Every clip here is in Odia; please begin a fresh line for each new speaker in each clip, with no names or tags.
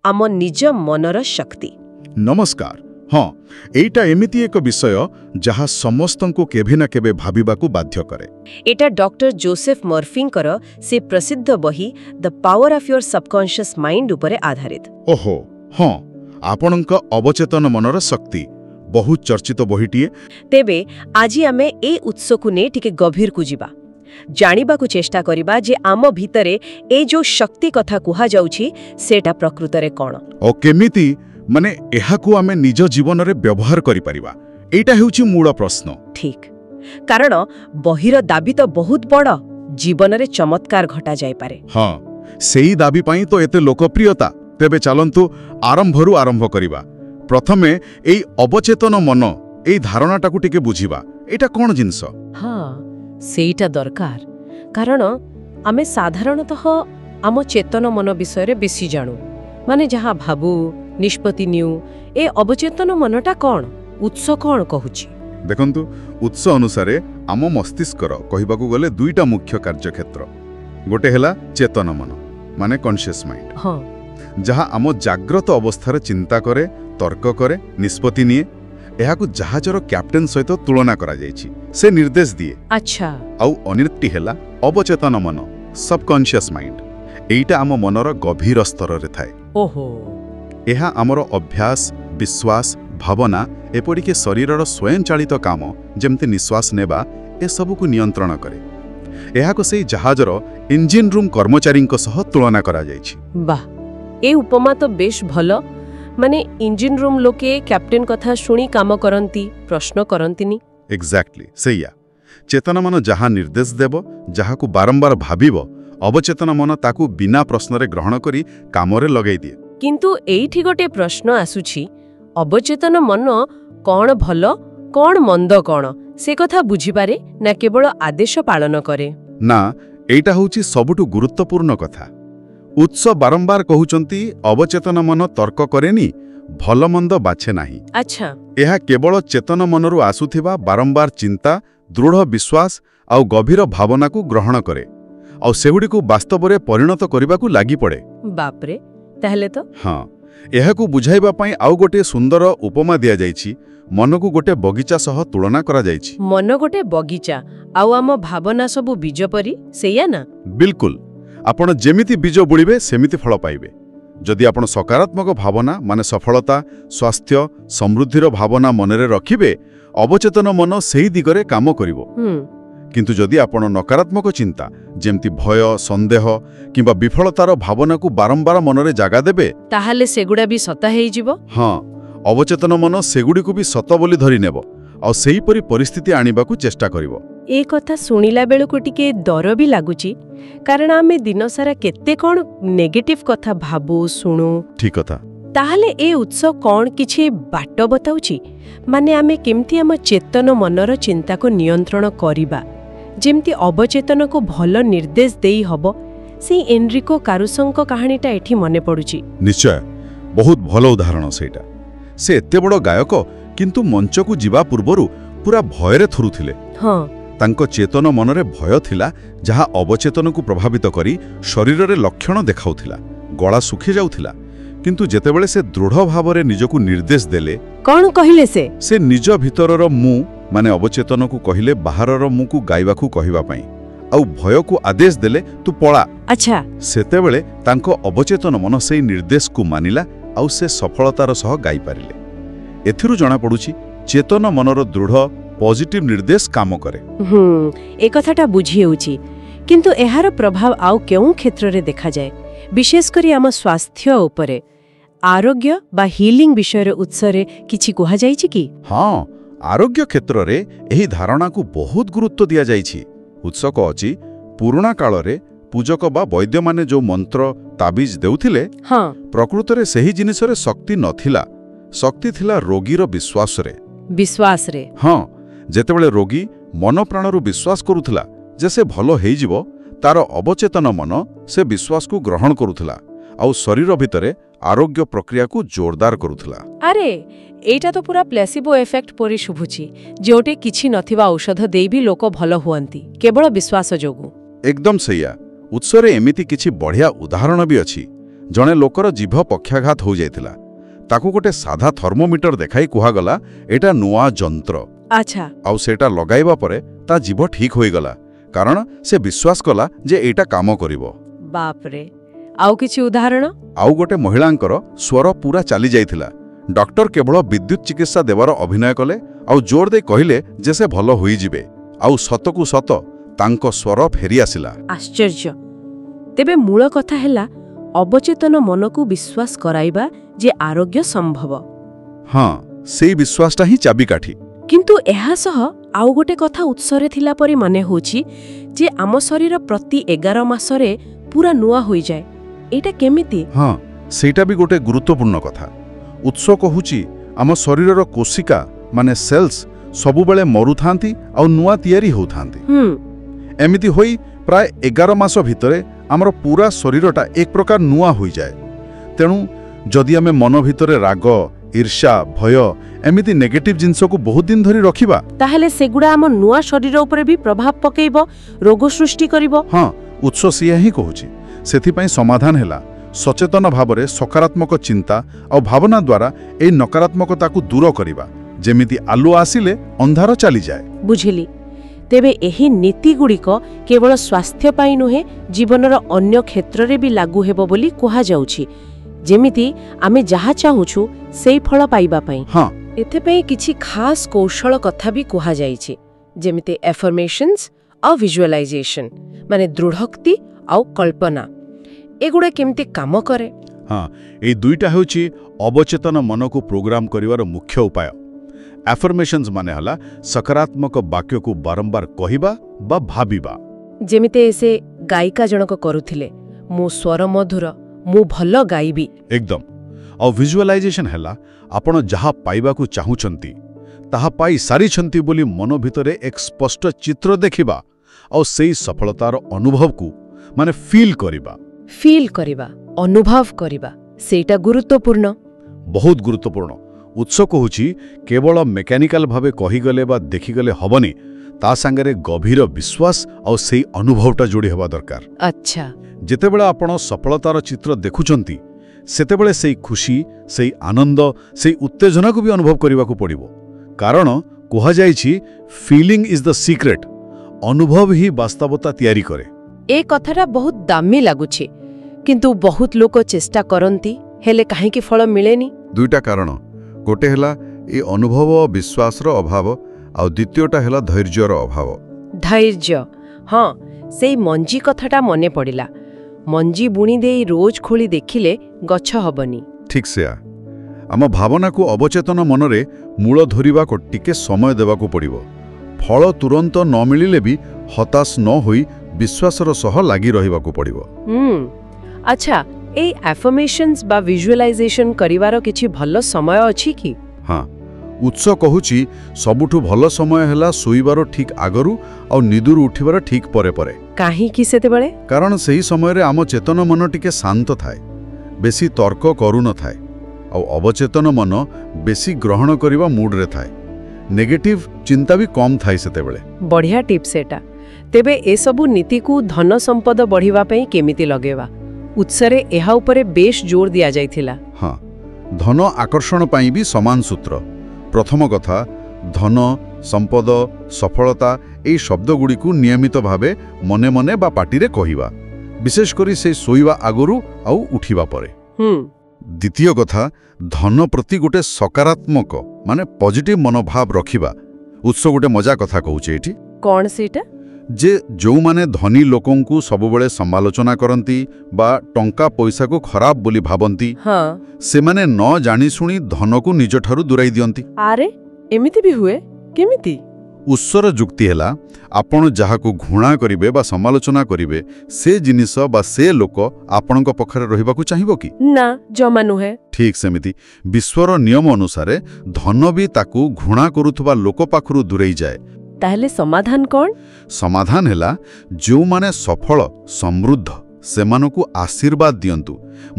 आम निज मनर शक्ति।
नमस्कार। हाँ, एटा एमिति एक विषय जहाँ समस्तंको केभे ना केबे भाबिबाकू बाध्य करे।
एटा डॉक्टर जोसेफ मर्फींकर से प्रसिद्ध बही the power of your subconscious mind उपरे आधारित।
ओहो हाँ, आपणक अवचेतन मनर शक्ति बहुत चर्चित बहीटीए।
तेबे आजी आमे ए उत्स को ने टिके गभीर को जिबा जानिबा को चेष्टा करिबा जे आम भितरे ए जो शक्ति कथा कुहा जाउछि सेटा प्रकृतरे कोन
ओ केमिति माने एहाकू आमे निज जीवन रे व्यवहार करि परिबा, एटा हेउछि मूल प्रश्न।
ठीक, कारण बहिर दाबी तो बहुत बड़, जीवन रे चमत्कार घटा जाय पारे।
हाँ, सेही दाबी पई तो एते लोकप्रियता। तेबे चलंतु आरंभरू आरंभ करिबा। प्रथमे एई अवचेतन मन एई धारणाटाकू टिके बुझिबा, एटा कोन जिंस?
हाँ, सेईटा दरकार, कारण आमे साधारणतः आम चेतन मन विषय रे बेसी जाणु, माने जहाँ भाबू निष्पत्ति निउ ए अवचेतन मनटा कोन उत्स कोन कहूछि।
देखंतु उत्स अनुसारे आम मस्तिष्कर कहिबाकू गले दुईटा मुख्य कार्यक्षेत्र। गोटे हैला चेतन मन माने कॉन्शियस माइंड,
हाँ,
जहाँ आम जाग्रत अवस्थार चिंता करे, तर्क करे, निष्पत्ति निए। एहाकू जहाजर कैप्टेन सहित तुलना करा जायछि, से निर्देश दिए।
अच्छा,
आउ अनिर्टी हैला अवचेतन मन सबकॉन्शियस माइंड। एइटा आम मनर गभीर स्तर रे थाए।
ओहो,
एहा आमर अभ्यास, विश्वास, भावना एपरिके शरीरर स्वयंचालित काम जेमति निश्वास नेबा ए सबुकु नियंत्रण करे। एहाको सेई जहाजर इंजिन रूम कर्मचारींक सह तुलना करा जायछि।
वाह, ए उपमा तो बेश भलो। माने इंजिन रूम लोके कैप्टेन कथा शुणी काम करंती, प्रश्न करंतीनी।
एक्जाक्टली सेया। चेतन मन जहाँ निर्देश देव, जहाकू बारंबार भाबिब, अवचेतन मन ताकू बिना प्रश्न रे ग्रहण करी कामरे लगेई दिए।
किंतु एइठी गोटे प्रश्न आसुछि, अवचेतन मन कौन भलो कौन मंद कौन से कथा बुझी पारे ना केवल आदेश पालन करे?
ना, एइटा होउछि सबुठु गुरुत्वपूर्ण कथा। उत्स बारंबार कहउचंती अवचेतन मन तर्क करेनी, भल मंद बाछे नाही।
अच्छा,
एहा केवल चेतन मनरु आसुथिबा बारंबार चिंता, दृढ़ विश्वास आउ गभीर भावना को ग्रहण करे आउ सेगुडी को वास्तव रे परिणत करिबाकू लागि पड़े।
बापरे, ताहले तो
हाँ, एहाकू बुझाइबा पई आउ गोटे सुंदर उपमा दिया जायछि। मनकू गोटे बगीचा सह तुलना करा जायछि। मन
गोटे बगीचा आउ आम भावना सबु बीज परी, सेया ना?
बिल्कुल, आपण जेमिति बीज बुलिबे सेमिति फल पाइबे। जदि आपण सकारात्मक भावना माने सफलता, स्वास्थ्य, समृद्धिर भावना मनरे रखिबे, अवचेतन मन सेही दिगरे काम करिवो। किंतु जदि आपण नकारात्मक चिंता जेमति भय, संदेह किंबा विफलतार भावना को बारंबार मनरे जागा देबे,
ताहाले सेगुडा भी सता हेई जिवो।
हाँ, अवचेतन मन सेगुडी को भी सत बोली धरि नेबो आ सेही परि परिस्थिति आनिबाकू चेष्टा करिवो।
ए कथा सुनिला बेलको टिके डर भी लागुची, कारण आमे दिन सारा केते कोन नेगेटिव कथा भाबू सुनु।
ठीक कथा।
ताहाले ए उत्सव कोन किछि बाट बताउची, माने आमे केमती आम चेतन मनर चिंता को नियंत्रण करिबा, जेमती अवचेतन को भल निर्देश देई हबो। से एनरिको कारुसोंको कहानीटा एठी मने पडुची।
निश्चय, बहुत भल उदाहरण सेटा। से एते बड़ गायक किंतु मंच को जीवा पूर्वरु पूरा भयरे थरुथिले।
हाँ,
तांको चेतन मनरे भय थिला, जहा अवचेतन को प्रभावित करी शरीर रे लक्षण देखाउथिला। गला सुखी जाउथिला, किंतु जेतेबेले से दृढ़ भावरे निजकू निर्देश देले।
कोन कहिले से
निज भितरर मु माने अवचेतन को कहिले बाहरर मु को गाइबाकू कहिबा पई, आउ भय को आदेश देले तू पळा।
अच्छा,
सेतेबेले तांको अवचेतन मन सेई निर्देश को मानिला आउ से सफलतार सह गाई पारिले। एथिरु जणा पडुची चेतन मनर दृढ़ पॉजिटिव निर्देश काम करे।
ए कथाटा बुझी हेउची, किंतु एहार प्रभाव आउ केउ क्षेत्र रे देखा जाय, विशेष करी आम स्वास्थ्य उपरे, आरोग्य बा हीलिंग विषय उत्सरे किछि कुहा जायछि कि?
हाँ, आरोग्य क्षेत्र रे एही धारणा को बहुत गुरुत्व दिया जायछि। उत्सक अछि पुराना काल रे पूजक बा वैद्य माने जो मंत्र ताबिज देउथिले,
हाँ,
प्रकृत रे सही जिनिस रे शक्ति नथिला, शक्ति थिला रोगीर विश्वास रे। हाँ, जेतेबेले रोगी मन प्राणरु विश्वास करुथला जे से भलो हेई जिवो, तार अवचेतन मन से विश्वास को ग्रहण करुथला आउ शरीर भितरे आरोग्य प्रक्रिया को जोरदार करुथला।
अरे, एटा तो पूरा प्लेसिबो इफेक्ट परि शुभुची, जोटे किछि नथिबा औषध देई भी लोक भलो हुअंती केवल विश्वास जोगु।
एकदम सैया। उत्सरे एमिति किछि बढ़िया उदाहरण भी अछि, ଜଣେ ଲୋକର ଜିଭ ପକ୍ଷାଘାତ ହୋଇଯାଇଥିଲା। ତାକୁ ଗୋଟେ ସାଧା ଥର୍ମୋମିଟର ଦେଖାଇ କୁହାଗଲା ଏଟା ନୂଆ ଯନ୍ତ୍ର।
ଆଚ୍ଛା।
ଆଉ ସେଟା ଲଗାଇବା ପରେ ତା ଜିଭ ଠିକ୍ ହୋଇଗଲା, କାରଣ ସେ ବିଶ୍ୱାସ କଲା ଯେ ଏଇଟା କାମ କରିବ।
ବାପରେ, ଆଉ କିଛି ଉଦାହରଣ?
ଆଉ ଗୋଟେ ମହିଳାଙ୍କର ସ୍ୱର ପୁରା ଚାଲି ଯାଇଥିଲା। ଡକ୍ଟର କେବଳ ବିଦ୍ୟୁତ୍ ଚିକିତ୍ସା ଦେବାର ଅଭିନୟ କଲେ ଆଉ ଜୋର ଦେଇ କହିଲେ ଯେ ସେ ଭଲ ହୋଇଯିବେ, ଆଉ ସତକୁ ସତ ତାଙ୍କ ସ୍ୱର ଫେରିଆସିଲା।
ଆଶ୍ଚର୍ଯ୍ୟ। ତେବେ ମୂଳ କଥା ହେଲା ଅବଚେତନ ମନକୁ ବିଶ୍ୱାସ କରାଇବା ଯେ ଆରୋଗ୍ୟ ସମ୍ଭବ।
ହଁ, ସେଇ ବିଶ୍ୱାସଟା ହିଁ ଚାବିକାଠି।
କିନ୍ତୁ ଏହା ସହ ଆଉ ଗୋଟେ କଥା ଉତ୍ସରେ ଥିଲା ପରି ମନେ ହେଉଛି ଯେ ଆମ ଶରୀର ପ୍ରତି 11 ମାସରେ ପୁରା ନୂଆ ହୋଇଯାଏ। ଏଇଟା କେମିତି?
ହଁ, ସେଇଟା ବି ଗୋଟେ ଗୁରୁତ୍ୱପୂର୍ଣ୍ଣ କଥା। ଉତ୍ସ କହୁଛି ଆମ ଶରୀରର କୋଶିକା ମାନେ ସେଲ୍ସ ସବୁବେଳେ ମରୁଥାନ୍ତି ଆଉ ନୂଆ ତିଆରି ହେଉଥାନ୍ତି। ଏମିତି ହୋଇ ପ୍ରାୟ 11 ମାସ ଭିତରେ ଆମର ପୁରା ଶରୀରଟା ଏକ ପ୍ରକାର ନୂଆ ହୋଇଯାଏ। ତେଣୁ ଯଦି ଆମେ ମନ ଭିତରେ ରାଗ, ଈର୍ଷା, ଭୟ ଏମିତି ନେଗେଟିଭ ଜିନିଷକୁ ବହୁତ ଦିନ ଧରି ରଖିବା,
ତାହେଲେ ସେଗୁଡ଼ା ଆମ ନୂଆ ଶରୀର ଉପରେ ବି ପ୍ରଭାବ ପକାଇବ, ରୋଗ ସୃଷ୍ଟି କରିବ।
ହଁ, ଉତ୍ସ ସିଏ ହିଁ କହୁଛି। ସେଥିପାଇଁ ସମାଧାନ ହେଲା ସଚେତନ ଭାବରେ ସକାରାତ୍ମକ ଚିନ୍ତା ଆଉ ଭାବନା ଦ୍ୱାରା ଏହି ନକାରାତ୍ମକତାକୁ ଦୂର କରିବା, ଯେମିତି ଆଲୁଅ ଆସିଲେ ଅନ୍ଧାର ଚାଲିଯାଏ।
ବୁଝିଲି। ତେବେ ଏହି ନୀତିଗୁଡ଼ିକ କେବଳ ସ୍ୱାସ୍ଥ୍ୟ ପାଇଁ ନୁହେଁ, ଜୀବନର ଅନ୍ୟ କ୍ଷେତ୍ରରେ ବି ଲାଗୁ ହେବ ବୋଲି କୁହାଯାଉଛି। ଯେମିତି ଆମେ ଯାହା ଚାହୁଁଛୁ ସେଇ ଫଳ ପାଇବା ପାଇଁ।
ହଁ,
ଏଥିପାଇଁ କିଛି ଖାସ୍ କୌଶଳ କଥା ବି କୁହାଯାଇଛି, ଯେମିତି ଏଫର୍ମେସନ୍ସ ଆଉ ଭିଜୁଆଲାଇଜେସନ୍, ମାନେ ଦୃଢ଼ୋକ୍ତି ଆଉ କଳ୍ପନା। ଏଗୁଡ଼ା କେମିତି କାମ କରେ?
ହଁ, ଏଇ ଦୁଇଟା ହେଉଛି ଅବଚେତନ ମନକୁ ପ୍ରୋଗ୍ରାମ କରିବାର ମୁଖ୍ୟ ଉପାୟ। ଆଫର୍ମେସନ୍ସ ମାନେ ହେଲା ସକାରାତ୍ମକ ବାକ୍ୟକୁ ବାରମ୍ବାର କହିବା ବା ଭାବିବା।
ଯେମିତି ସେ ଗାୟିକା ଜଣକ କରୁଥିଲେ, ମୁଁ ସ୍ୱର ମଧୁର, ମୁଁ ଭଲ ଗାଇବି।
ଏକଦମ। ଆଉ ଭିଜୁଆଲାଇଜେସନ୍ ହେଲା ଆପଣ ଯାହା ପାଇବାକୁ ଚାହୁଁଛନ୍ତି ତାହା ପାଇ ସାରିଛନ୍ତି ବୋଲି ମନ ଭିତରେ ଏକ ସ୍ପଷ୍ଟ ଚିତ୍ର ଦେଖିବା ଆଉ ସେଇ ସଫଳତାର ଅନୁଭବକୁ ମାନେ ଫିଲ୍ କରିବା।
ଅନୁଭବ କରିବା, ସେଇଟା ଗୁରୁତ୍ୱପୂର୍ଣ୍ଣ।
ବହୁତ ଗୁରୁତ୍ୱପୂର୍ଣ୍ଣ। ଉତ୍ସ କହୁଛି କେବଳ ମେକାନିକାଲ ଭାବେ କହିଗଲେ ବା ଦେଖିଗଲେ ହବନି, ତା ସାଙ୍ଗରେ ଗଭୀର ବିଶ୍ୱାସ ଆଉ ସେଇ ଅନୁଭବଟା ଯୋଡ଼ି ହେବା ଦରକାର।
ଆଚ୍ଛା। ଯେତେବେଳେ
ଆପଣ ସଫଳତାର ଚିତ୍ର ଦେଖୁଛନ୍ତି ସେତେବେଳେ ସେଇ ଖୁସି, ସେଇ ଆନନ୍ଦ, ସେଇ ଉତ୍ତେଜନାକୁ ବି ଅନୁଭବ କରିବାକୁ ପଡ଼ିବ। କାରଣ କୁହାଯାଇଛି ଫିଲିଂ ଇଜ୍ ଦ ସିକ୍ରେଟ୍। ଅନୁଭବ ହିଁ ବାସ୍ତବତା ତିଆରି କରେ।
ଏ କଥାଟା ବହୁତ ଦାମୀ ଲାଗୁଛି, କିନ୍ତୁ ବହୁତ ଲୋକ ଚେଷ୍ଟା କରନ୍ତି, ହେଲେ କାହିଁକି ଫଳ ମିଳେନି?
ଦୁଇଟା କାରଣ। ଗୋଟେ ହେଲା ଏ ଅନୁଭବ ବିଶ୍ୱାସର ଅଭାବ, ଆଉ ଦ୍ୱିତୀୟଟା ହେଲା ଧୈର୍ଯ୍ୟର ଅଭାବ।
ଧୈର୍ଯ୍ୟ, ହଁ, ସେଇ ମଞ୍ଜି କଥାଟା ମନେ ପଡ଼ିଲା। ମଞ୍ଜି ବୁଣି ଦେଇ ରୋଜ ଖୋଳି ଦେଖିଲେ ଗଛ ହବନି।
ଠିକ୍ ସେୟା। ଆମ ଭାବନାକୁ ଅବଚେତନ ମନରେ ମୂଳ ଧରିବାକୁ ଟିକେ ସମୟ ଦେବାକୁ ପଡ଼ିବ। ଫଳ ତୁରନ୍ତ ନ ମିଳିଲେ ବି ହତାଶ ନ ହୋଇ ବିଶ୍ୱାସର ସହ ଲାଗି ରହିବାକୁ ପଡ଼ିବ।
ଆଚ୍ଛା, ଏଇ ଆଫର୍ମେସନ୍ସ ବା ଭିଜୁଆଲାଇଜେସନ୍ କରିବାର କିଛି ଭଲ ସମୟ ଅଛି କି?
ହଁ, ଉତ୍ସ କହୁଛି ସବୁଠୁ ଭଲ ସମୟ ହେଲା ଶୋଇବାର ଠିକ୍ ଆଗରୁ ଆଉ ନିଦରୁ ଉଠିବାର ଠିକ୍ ପରେ ପରେ।
କାହିଁକି ସେତେବେଳେ?
କାରଣ ସେହି ସମୟରେ ଆମ ଚେତନ ମନ ଟିକେ ଶାନ୍ତ ଥାଏ, ବେଶୀ ତର୍କ କରୁନଥାଏ, ଆଉ ଅବଚେତନ ମନ ବେଶୀ ଗ୍ରହଣ କରିବା ମୁଡ୍ରେ ଥାଏ। ନେଗେଟିଭ୍ ଚିନ୍ତା ବି କମ୍ ଥାଏ ସେତେବେଳେ।
ବଢ଼ିଆ ଟିପ୍ସ ଏଟା। ତେବେ ଏସବୁ ନୀତିକୁ ଧନ ସମ୍ପଦ ବଢ଼ିବା ପାଇଁ କେମିତି ଲଗେଇବା? ଉତ୍ସରେ ଏହା ଉପରେ ବେଶ୍ ଜୋର ଦିଆଯାଇଥିଲା।
ହଁ, ଧନ ଆକର୍ଷଣ ପାଇଁ ବି ସମାନ ସୂତ୍ର। ପ୍ରଥମ କଥା, ଧନ, ସମ୍ପଦ, ସଫଳତା ଏହି ଶବ୍ଦଗୁଡ଼ିକୁ ନିୟମିତ ଭାବେ ମନେ ମନେ ବା ପାଟିରେ କହିବା, ବିଶେଷ କରି ସେ ଶୋଇବା ଆଗରୁ ଆଉ ଉଠିବା ପରେ। ଦ୍ୱିତୀୟ କଥା, ଧନ ପ୍ରତି ଗୋଟେ ସକାରାତ୍ମକ ମାନେ ପଜିଟିଭ୍ ମନୋଭାବ ରଖିବା। ଉତ୍ସ ଗୋଟେ ମଜା କଥା କହୁଛି ଏଠି।
କ'ଣ ସେଇଟା?
ଯେ ଯେଉଁମାନେ ଧନୀ ଲୋକଙ୍କୁ ସବୁବେଳେ ସମାଲୋଚନା କରନ୍ତି ବା ଟଙ୍କା ପଇସାକୁ ଖରାପ ବୋଲି ଭାବନ୍ତି, ସେମାନେ ନ ଜାଣିଶୁଣି ଧନକୁ ନିଜଠାରୁ ଦୂରାଇ ଦିଅନ୍ତି।
ଆରେ ଏମିତି ବି ହୁଏ? କେମିତି?
ଉତ୍ସର ଯୁକ୍ତି ହେଲା, ଆପଣ ଯାହାକୁ ଘୃଣା କରିବେ ବା ସମାଲୋଚନା କରିବେ, ସେ ଜିନିଷ ବା ସେ ଲୋକ ଆପଣଙ୍କ ପାଖରେ ରହିବାକୁ ଚାହିଁବ କି?
ନା, ଜମା ନୁହେଁ।
ଠିକ୍ ସେମିତି ବିଶ୍ୱର ନିୟମ ଅନୁସାରେ ଧନ ବି ତାକୁ ଘୃଣା କରୁଥିବା ଲୋକ ପାଖରୁ ଦୂରେଇ ଯାଏ।
ତାହେଲେ ସମାଧାନ କ'ଣ?
ସମାଧାନ ହେଲା ଯେଉଁମାନେ ସଫଳ, ସମୃଦ୍ଧ, ସେମାନଙ୍କୁ ଆଶୀର୍ବାଦ ଦିଅନ୍ତୁ,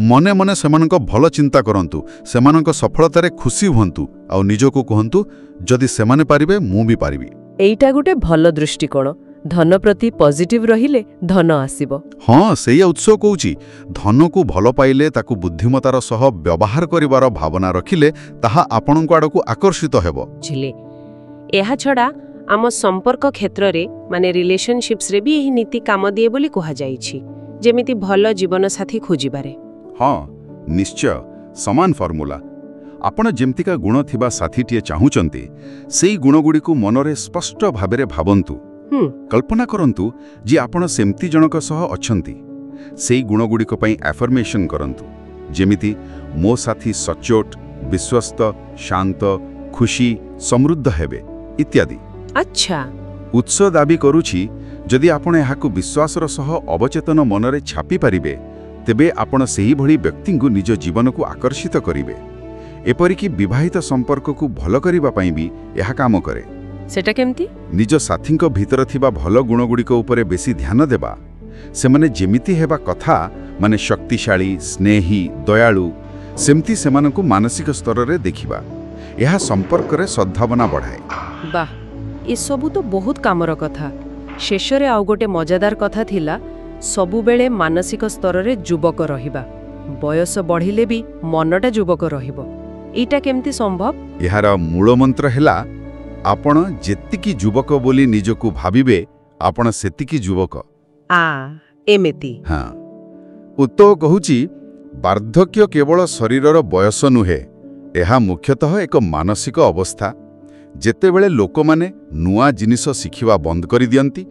ମନେ ମନେ ସେମାନଙ୍କ ଭଲ ଚିନ୍ତା କରନ୍ତୁ, ସେମାନଙ୍କ ସଫଳତାରେ ଖୁସି ହୁଅନ୍ତୁ, ଆଉ ନିଜକୁ କୁହନ୍ତୁ ଯଦି ସେମାନେ ପାରିବେ ମୁଁ ବି ପାରିବି।
ଏଇଟା ଗୋଟେ ଭଲ ଦୃଷ୍ଟିକୋଣ। ଧନ ପ୍ରତି ପଜିଟିଭ ରହିଲେ ଧନ ଆସିବ।
ହଁ, ସେଇଆ ଉତ୍ସ କହୁଛି। ଧନକୁ ଭଲ ପାଇଲେ, ତାକୁ ବୁଦ୍ଧିମତାର ସହ ବ୍ୟବହାର କରିବାର ଭାବନା ରଖିଲେ ତାହା ଆପଣଙ୍କ ଆଡ଼କୁ ଆକର୍ଷିତ ହେବ।
ବୁଝିଲେ? ଏହା ଛଡ଼ା ଆମ ସମ୍ପର୍କ କ୍ଷେତ୍ରରେ ମାନେ ରିଲେସନସିପ୍ସରେ ବି ଏହି ନୀତି କାମ ଦିଏ ବୋଲି କୁହାଯାଇଛି, ଯେମିତି ଭଲ ଜୀବନସାଥୀ ଖୋଜିବାରେ।
ହଁ, ନିଶ୍ଚୟ ସମାନ ଫର୍ମୁଲା। ଆପଣ ଯେମିତିକା ଗୁଣ ଥିବା ସାଥୀଟିଏ ଚାହୁଁଛନ୍ତି, ସେଇ ଗୁଣଗୁଡ଼ିକୁ ମନରେ ସ୍ପଷ୍ଟ ଭାବରେ ଭାବନ୍ତୁ। କଳ୍ପନା କରନ୍ତୁ ଯେ ଆପଣ ସେମିତି ଜଣକ ସହ ଅଛନ୍ତି। ସେଇ ଗୁଣଗୁଡ଼ିକ ପାଇଁ ଆଫର୍ମେସନ୍ କରନ୍ତୁ, ଯେମିତି ମୋ ସାଥୀ ସଚ୍ଚୋଟ, ବିଶ୍ୱସ୍ତ, ଶାନ୍ତ, ଖୁସି, ସମୃଦ୍ଧ ହେବେ ଇତ୍ୟାଦି।
ଆଚ୍ଛା,
ଉତ୍ସ ଦାବି କରୁଛି ଯଦି ଆପଣ ଏହାକୁ ବିଶ୍ୱାସର ସହ ଅବଚେତନ ମନରେ ଛାପି ପାରିବେ, ତେବେ ଆପଣ ସେହିଭଳି ବ୍ୟକ୍ତିଙ୍କୁ ନିଜ ଜୀବନକୁ ଆକର୍ଷିତ କରିବେ। ଏପରିକି ବିବାହିତ ସମ୍ପର୍କକୁ ଭଲ କରିବା ପାଇଁ ବି ଏହା କାମ କରେ।
ସେଟା କେମିତି?
ନିଜ ସାଥୀଙ୍କ ଭିତରେ ଥିବା ଭଲ ଗୁଣଗୁଡ଼ିକ ଉପରେ ବେଶୀ ଧ୍ୟାନ ଦେବା। ସେମାନେ ଯେମିତି ହେବା କଥା, ମାନେ ଶକ୍ତିଶାଳୀ, ସ୍ନେହୀ, ଦୟାଳୁ, ସେମିତି ସେମାନଙ୍କୁ ମାନସିକ ସ୍ତରରେ ଦେଖିବା। ଏହା ସମ୍ପର୍କରେ ସଦ୍ଭାବନା ବଢ଼ାଏ।
ବାଃ, ଏସବୁ ତ ବହୁତ କାମର କଥା। ଶେଷରେ ଆଉ ଗୋଟେ ମଜାଦାର କଥା ଥିଲା, ସବୁବେଳେ ମାନସିକ ସ୍ତରରେ ଯୁବକ ରହିବା। ବୟସ ବଢ଼ିଲେ ବି ମନଟା ଯୁବକ ରହିବ। ଏଇଟା କେମିତି ସମ୍ଭବ?
ଏହାର ମୂଳମନ୍ତ୍ର ହେଲା, ଆପଣ ଯେତିକି ଯୁବକ ବୋଲି ନିଜକୁ ଭାବିବେ, ଆପଣ ସେତିକି ଯୁବକ।
ଏମିତି?
ହଁ, ଉତ୍ତ କହୁଛି, ବାର୍ଦ୍ଧକ୍ୟ କେବଳ ଶରୀରର ବୟସ ନୁହେଁ, ଏହା ମୁଖ୍ୟତଃ ଏକ ମାନସିକ ଅବସ୍ଥା। ଯେତେବେଳେ ଲୋକମାନେ ନୂଆ ଜିନିଷ ଶିଖିବା ବନ୍ଦ କରିଦିଅନ୍ତି,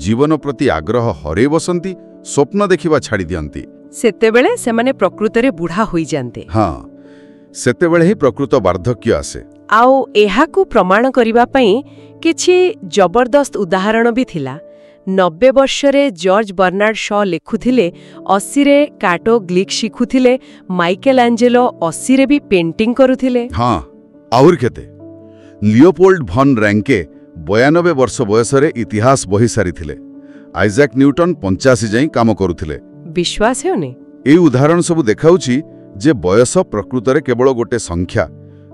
ଜୀବନ ପ୍ରତି ଆଗ୍ରହ ହରେଇ ବସନ୍ତି, ସ୍ୱପ୍ନ ଦେଖିବା ଛାଡ଼ି ଦିଅନ୍ତି,
ସେତେବେଳେ ସେମାନେ ପ୍ରକୃତରେ ବୁଢ଼ା ହୋଇଯାଆନ୍ତି।
ହଁ, ସେତେବେଳେ ହିଁ ପ୍ରକୃତ ବାର୍ଦ୍ଧକ୍ୟ ଆସେ।
ଆଉ ଏହାକୁ ପ୍ରମାଣ କରିବା ପାଇଁ କିଛି ଜବରଦସ୍ତ ଉଦାହରଣ ବି ଥିଲା। 90 ବର୍ଷରେ ଜର୍ଜ ବର୍ନାର୍ଡ ଶ ଲେଖୁଥିଲେ, 80ରେ କାଟୋ ଗ୍ଲିକ୍ ଶିଖୁଥିଲେ, ମାଇକେଲ ଆଞ୍ଜେଲୋ 80ରେ ବି ପେଣ୍ଟିଂ କରୁଥିଲେ।
ହଁ, ଆହୁରି କେତେ। ଲିଓପୋଲ୍ଡ ଭନ୍ ରାଙ୍କେ 92 ବର୍ଷ ବୟସରେ ଇତିହାସ ବହି ସାରିଥିଲେ। ଆଇଜାକ୍ ନ୍ୟୁଟନ 85 ଯାଏଁ କାମ କରୁଥିଲେ।
ବିଶ୍ୱାସ ହେଉନି?
ଏହି ଉଦାହରଣ ସବୁ ଦେଖାଉଛି ଯେ ବୟସ ପ୍ରକୃତରେ କେବଳ ଗୋଟେ ସଂଖ୍ୟା।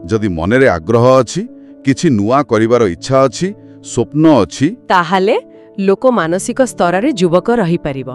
ଯଦି ମନରେ ଆଗ୍ରହ ଅଛି, କିଛି ନୂଆ କରିବାର ଇଚ୍ଛା ଅଛି, ସ୍ୱପ୍ନ ଅଛି,
ତାହେଲେ ଲୋକ ମାନସିକ ସ୍ତରରେ ଯୁବକ ରହିପାରିବ।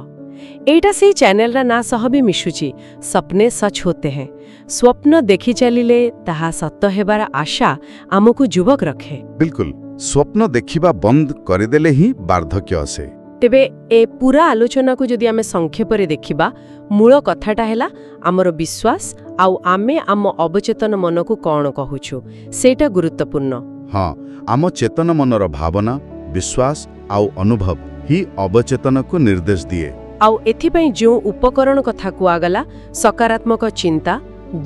ଏଇଟା ସେଇ ଚ୍ୟାନେଲର ନାଁ ସହ ବି ମିଶୁଛି, ସପ୍ନେ ସଚ ହୋତେ ହେଁ। ସ୍ୱପ୍ନ ଦେଖି ଚାଲିଲେ ତାହା ସତ ହେବାର ଆଶା ଆମକୁ ଯୁବକ ରଖେ।
ବିଲକୁଲ, ସ୍ୱପ୍ନ ଦେଖିବା ବନ୍ଦ କରିଦେଲେ ହିଁ ବାର୍ଦ୍ଧକ୍ୟ ଆସେ।
ତେବେ ଏ ପୁରା ଆଲୋଚନାକୁ ଯଦି ଆମେ ସଂକ୍ଷେପରେ ଦେଖିବା, ମୂଳ କଥାଟା ହେଲା ଆମର ବିଶ୍ୱାସ ଆଉ ଆମେ ଆମ ଅବଚେତନ ମନକୁ କ'ଣ କହୁଛୁ, ସେଇଟା ଗୁରୁତ୍ୱପୂର୍ଣ୍ଣ।
ହଁ, ଆମ ଚେତନ ମନର ଭାବନା, ବିଶ୍ୱାସ ଆଉ ଅନୁଭବ ହିଁ ଅବଚେତନକୁ ନିର୍ଦ୍ଦେଶ ଦିଏ।
ଆଉ ଏଥିପାଇଁ ଯେଉଁ ଉପକରଣ କଥା କୁହାଗଲା, ସକାରାତ୍ମକ ଚିନ୍ତା,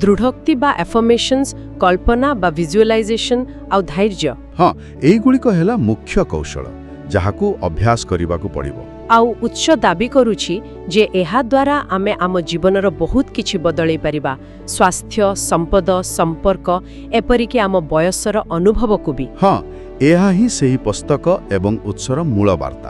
ଦୃଢ଼ୋକ୍ତି ବା ଆଫର୍ମେସନ୍ସ, କଳ୍ପନା ବା ଭିଜୁଆଲାଇଜେସନ ଆଉ ଧୈର୍ଯ୍ୟ,
ହଁ, ଏଇଗୁଡ଼ିକ ହେଲା ମୁଖ୍ୟ କୌଶଳ, ଯାହାକୁ ଅଭ୍ୟାସ କରିବାକୁ ପଡ଼ିବ।
ଆଉ ଉତ୍ସ ଦାବି କରୁଛି ଯେ ଏହାଦ୍ୱାରା ଆମେ ଆମ ଜୀବନର ବହୁତ କିଛି ବଦଳେଇ ପାରିବା, ସ୍ୱାସ୍ଥ୍ୟ, ସମ୍ପଦ, ସମ୍ପର୍କ, ଏପରିକି ଆମ ବୟସର ଅନୁଭବକୁ ବି।
ହଁ, ଏହା ହିଁ ସେହି ପୁସ୍ତକ ଏବଂ ଉତ୍ସର ମୂଳ ବାର୍ତ୍ତା।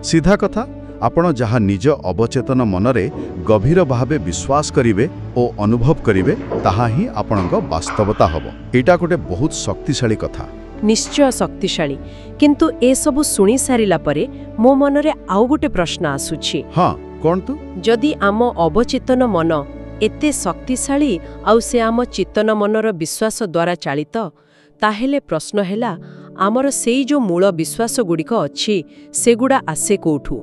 ସିଧା କଥା, ଆପଣ ଯାହା ନିଜ ଅବଚେତନ ମନରେ ଗଭୀର ଭାବେ ବିଶ୍ୱାସ କରିବେ ଓ ଅନୁଭବ କରିବେ, ତାହା ହିଁ ଆପଣଙ୍କ ବାସ୍ତବତା ହେବ। ଏଇଟା ଗୋଟେ ବହୁତ ଶକ୍ତିଶାଳୀ କଥା।
ନିଶ୍ଚୟ ଶକ୍ତିଶାଳୀ। କିନ୍ତୁ ଏସବୁ ଶୁଣି ସାରିଲା ପରେ ମୋ ମନରେ ଆଉ ଗୋଟେ ପ୍ରଶ୍ନ ଆସୁଛି।
ହଁ, କ'ଣ ତୁ?
ଯଦି ଆମ ଅବଚେତନ ମନ ଏତେ ଶକ୍ତିଶାଳୀ ଆଉ ସେ ଆମ ଚେତନ ମନର ବିଶ୍ୱାସ ଦ୍ୱାରା ଚାଳିତ, ତାହେଲେ ପ୍ରଶ୍ନ ହେଲା, ଆମର ସେଇ ଯେଉଁ ମୂଳ ବିଶ୍ୱାସଗୁଡ଼ିକ ଅଛି, ସେଗୁଡ଼ା ଆସେ କୋଉଠୁ?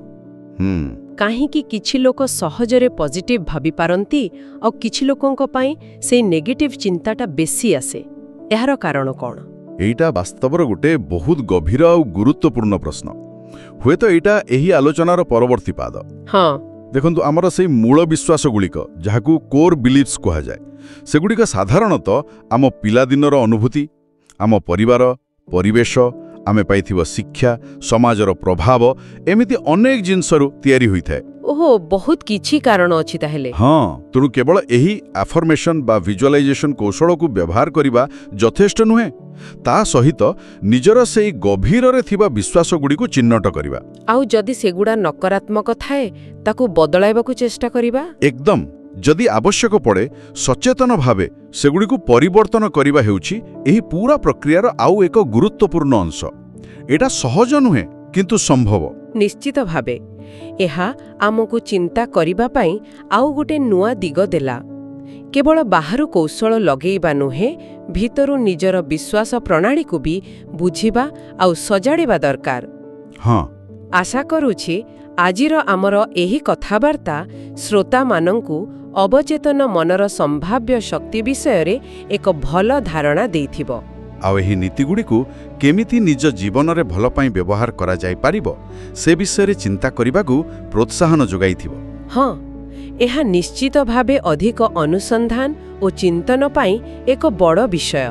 କାହିଁକି କିଛି ଲୋକ ସହଜରେ ପଜିଟିଭ ଭାବିପାରନ୍ତି ଆଉ କିଛି ଲୋକଙ୍କ ପାଇଁ ସେଇ ନେଗେଟିଭ ଚିନ୍ତାଟା ବେଶୀ ଆସେ? ଏହାର କାରଣ କ'ଣ?
ଏଇଟା ବାସ୍ତବର ଗୋଟେ ବହୁତ ଗଭୀର ଆଉ ଗୁରୁତ୍ୱପୂର୍ଣ୍ଣ ପ୍ରଶ୍ନ। ହୁଏତ ଏଇଟା ଏହି ଆଲୋଚନାର ପରବର୍ତ୍ତୀ ପାଦ।
ହଁ,
ଦେଖନ୍ତୁ, ଆମର ସେଇ ମୂଳ ବିଶ୍ୱାସଗୁଡ଼ିକ, ଯାହାକୁ କୋର୍ ବିଲିଫ୍ସ କୁହାଯାଏ, ସେଗୁଡ଼ିକ ସାଧାରଣତଃ ଆମ ପିଲାଦିନର ଅନୁଭୂତି, ଆମ ପରିବାର, ପରିବେଶ, ଆମେ ପାଇଥିବା ଶିକ୍ଷା, ସମାଜର ପ୍ରଭାବ, ଏମିତି ଅନେକ ଜିନିଷରୁ ତିଆରି ହୋଇଥାଏ।
ଓହୋ, ବହୁତ କିଛି କାରଣ ଅଛି ତାହେଲେ।
ହଁ, ତେଣୁ କେବଳ ଏହି ଆଫର୍ମେସନ୍ ବା ଭିଜୁଆଲାଇଜେସନ୍ କୌଶଳକୁ ବ୍ୟବହାର କରିବା ଯଥେଷ୍ଟ ନୁହେଁ। ତା ସହିତ ନିଜର ସେଇ ଗଭୀରରେ ଥିବା ବିଶ୍ୱାସଗୁଡ଼ିକୁ ଚିହ୍ନଟ କରିବା।
ଆଉ ଯଦି ସେଗୁଡ଼ା ନକାରାତ୍ମକ ଥାଏ, ତାକୁ ବଦଳାଇବାକୁ ଚେଷ୍ଟା କରିବା।
ଏକଦମ, ଯଦି ଆବଶ୍ୟକ ପଡ଼େ ସଚେତନ ଭାବେ ସେଗୁଡ଼ିକୁ ପରିବର୍ତ୍ତନ କରିବା ହେଉଛି ଏହି ପୁରା ପ୍ରକ୍ରିୟାର ଆଉ ଏକ ଗୁରୁତ୍ୱପୂର୍ଣ୍ଣ ଅଂଶ। ଏଇଟା ସହଜ ନୁହେଁ, କିନ୍ତୁ ସମ୍ଭବ।
ନିଶ୍ଚିତ ଭାବେ ଏହା ଆମକୁ ଚିନ୍ତା କରିବା ପାଇଁ ଆଉ ଗୋଟେ ନୂଆ ଦିଗ ଦେଲା। କେବଳ ବାହାରୁ କୌଶଳ ଲଗେଇବା ନୁହେଁ, ଭିତରୁ ନିଜର ବିଶ୍ୱାସ ପ୍ରଣାଳୀକୁ ବି ବୁଝିବା ଆଉ ସଜାଡ଼ିବା ଦରକାର।
ହଁ,
ଆଶା କରୁଛି ଆଜିର ଆମର ଏହି କଥାବାର୍ତ୍ତା ଶ୍ରୋତାମାନଙ୍କୁ ଅବଚେତନ ମନର ସମ୍ଭାବ୍ୟ ଶକ୍ତି ବିଷୟରେ ଏକ ଭଲ ଧାରଣା ଦେଇଥିବ।
ଆଉ ଏହି ନୀତିଗୁଡ଼ିକୁ କେମିତି ନିଜ ଜୀବନରେ ଭଲ ପାଇଁ ବ୍ୟବହାର କରାଯାଇପାରିବ ସେ ବିଷୟରେ ଚିନ୍ତା କରିବାକୁ ପ୍ରୋତ୍ସାହନ ଯୋଗାଇଥିବ।
ହଁ, ଏହା ନିଶ୍ଚିତ ଭାବେ ଅଧିକ ଅନୁସନ୍ଧାନ ଓ ଚିନ୍ତନ ପାଇଁ ଏକ ବଡ଼ ବିଷୟ।